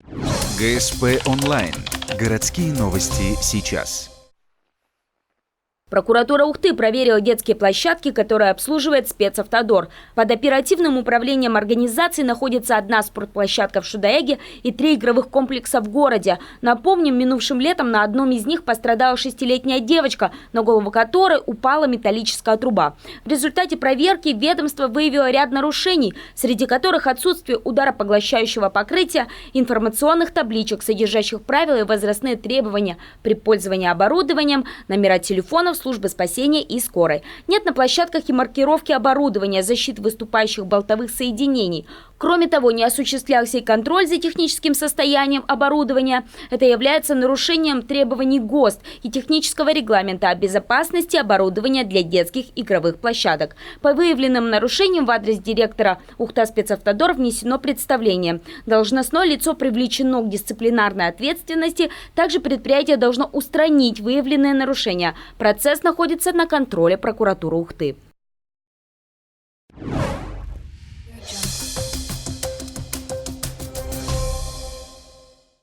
ГСП онлайн. Городские новости сейчас. Прокуратура Ухты проверила детские площадки, которые обслуживает спецавтодор. Под оперативным управлением организации находится одна спортплощадка в Шудаэге и 3 игровых комплекса в городе. Напомним, минувшим летом на одном из них пострадала 6-летняя девочка, на голову которой упала металлическая труба. В результате проверки ведомство выявило ряд нарушений, среди которых отсутствие ударопоглощающего покрытия, информационных табличек, содержащих правила и возрастные требования при пользовании оборудованием, номера телефонов службы спасения и скорой. Нет на площадках и маркировки оборудования, защиты выступающих болтовых соединений. Кроме того, не осуществлялся и контроль за техническим состоянием оборудования. Это является нарушением требований ГОСТ и технического регламента о безопасности оборудования для детских игровых площадок. По выявленным нарушениям в адрес директора Ухта спецавтодор внесено представление. Должностное лицо привлечено к дисциплинарной ответственности. Также предприятие должно устранить выявленные нарушения. Процесс находится на контроле прокуратуры Ухты.